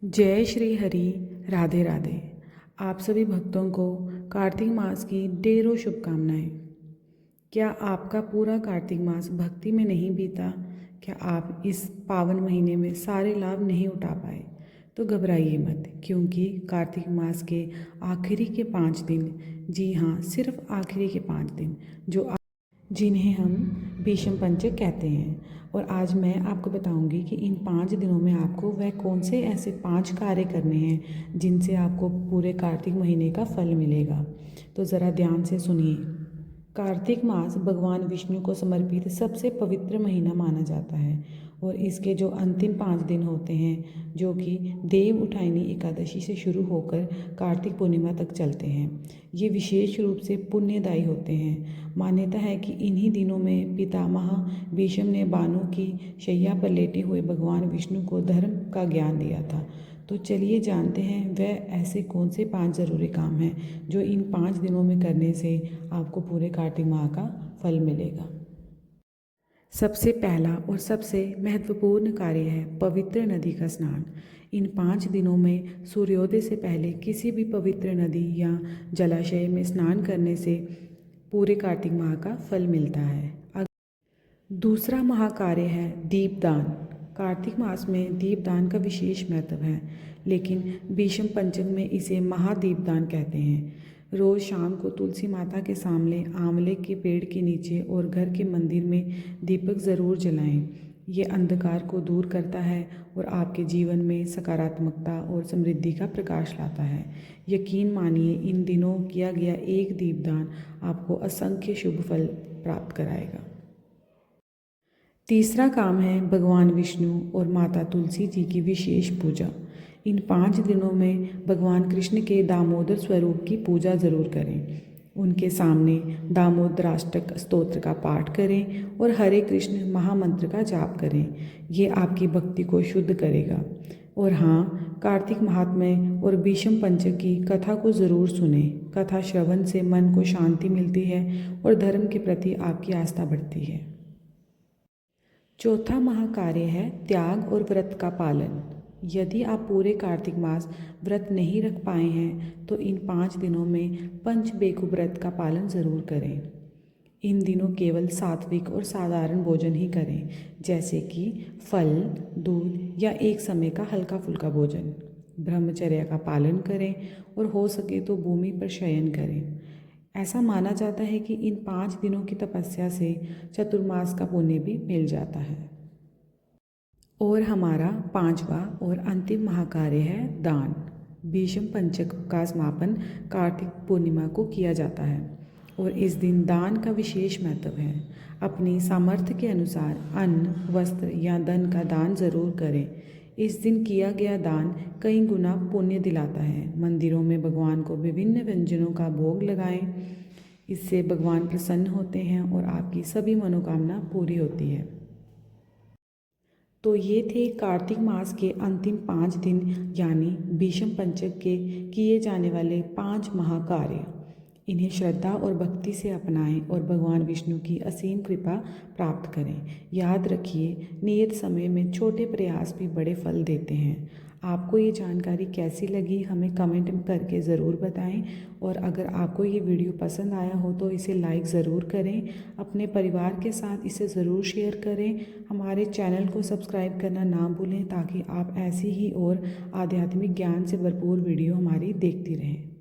जय श्री हरि। राधे राधे। आप सभी भक्तों को कार्तिक मास की ढेरों शुभकामनाएं। क्या आपका पूरा कार्तिक मास भक्ति में नहीं बीता? क्या आप इस पावन महीने में सारे लाभ नहीं उठा पाए? तो घबराइए मत, क्योंकि कार्तिक मास के आखिरी के 5 दिन, जी हाँ, सिर्फ आखिरी के 5 दिन, जिन्हें हम भीष्म पंचक कहते हैं, और आज मैं आपको बताऊंगी कि इन 5 दिनों में आपको वह कौन से ऐसे 5 कार्य करने हैं जिनसे आपको पूरे कार्तिक महीने का फल मिलेगा। तो ज़रा ध्यान से सुनिए। कार्तिक मास भगवान विष्णु को समर्पित सबसे पवित्र महीना माना जाता है, और इसके जो अंतिम 5 दिन होते हैं, जो कि देव उठाइनी एकादशी से शुरू होकर कार्तिक पूर्णिमा तक चलते हैं, ये विशेष रूप से पुण्यदायी होते हैं। मान्यता है कि इन्हीं दिनों में पितामह भीष्म ने बाणों की शैया पर लेटे हुए भगवान विष्णु को धर्म का ज्ञान दिया था। तो चलिए जानते हैं वह ऐसे कौन से 5 ज़रूरी काम हैं जो इन 5 दिनों में करने से आपको पूरे कार्तिक माह का फल मिलेगा। सबसे पहला और सबसे महत्वपूर्ण कार्य है पवित्र नदी का स्नान। इन 5 दिनों में सूर्योदय से पहले किसी भी पवित्र नदी या जलाशय में स्नान करने से पूरे कार्तिक माह का फल मिलता है। दूसरा महाकार्य है दीपदान। कार्तिक मास में दीपदान का विशेष महत्व है, लेकिन भीष्म पंचक में इसे महादीपदान कहते हैं। रोज़ शाम को तुलसी माता के सामने, आंवले के पेड़ के नीचे और घर के मंदिर में दीपक ज़रूर जलाएं। ये अंधकार को दूर करता है और आपके जीवन में सकारात्मकता और समृद्धि का प्रकाश लाता है। यकीन मानिए, इन दिनों किया गया एक दीपदान आपको असंख्य शुभ फल प्राप्त कराएगा। तीसरा काम है भगवान विष्णु और माता तुलसी जी की विशेष पूजा। इन 5 दिनों में भगवान कृष्ण के दामोदर स्वरूप की पूजा ज़रूर करें। उनके सामने दामोदराष्टक स्तोत्र का पाठ करें और हरे कृष्ण महामंत्र का जाप करें। ये आपकी भक्ति को शुद्ध करेगा। और हाँ, कार्तिक महात्म्य और भीष्म पंचक की कथा को ज़रूर सुने। कथा श्रवण से मन को शांति मिलती है और धर्म के प्रति आपकी आस्था बढ़ती है। चौथा महाकार्य है त्याग और व्रत का पालन। यदि आप पूरे कार्तिक मास व्रत नहीं रख पाए हैं तो इन 5 दिनों में पंचबेकु व्रत का पालन ज़रूर करें। इन दिनों केवल सात्विक और साधारण भोजन ही करें, जैसे कि फल, दूध या एक समय का हल्का फुल्का भोजन। ब्रह्मचर्य का पालन करें और हो सके तो भूमि पर शयन करें। ऐसा माना जाता है कि इन 5 दिनों की तपस्या से चतुर्मास का पुण्य भी मिल जाता है। और हमारा 5वां और अंतिम महाकार्य है दान। भीष्म पंचक का समापन कार्तिक पूर्णिमा को किया जाता है, और इस दिन दान का विशेष महत्व है। अपनी सामर्थ्य के अनुसार अन्न, वस्त्र या धन का दान जरूर करें। इस दिन किया गया दान कई गुना पुण्य दिलाता है। मंदिरों में भगवान को विभिन्न व्यंजनों का भोग लगाएं। इससे भगवान प्रसन्न होते हैं और आपकी सभी मनोकामना पूरी होती है। तो ये थे कार्तिक मास के अंतिम 5 दिन, यानी भीष्म पंचक के किए जाने वाले 5 महाकार्य। इन्हें श्रद्धा और भक्ति से अपनाएं और भगवान विष्णु की असीम कृपा प्राप्त करें। याद रखिए, नियत समय में छोटे प्रयास भी बड़े फल देते हैं। आपको ये जानकारी कैसी लगी हमें कमेंट करके ज़रूर बताएं, और अगर आपको ये वीडियो पसंद आया हो तो इसे लाइक ज़रूर करें। अपने परिवार के साथ इसे ज़रूर शेयर करें। हमारे चैनल को सब्सक्राइब करना ना भूलें, ताकि आप ऐसी ही और आध्यात्मिक ज्ञान से भरपूर वीडियो हमारी देखती रहें।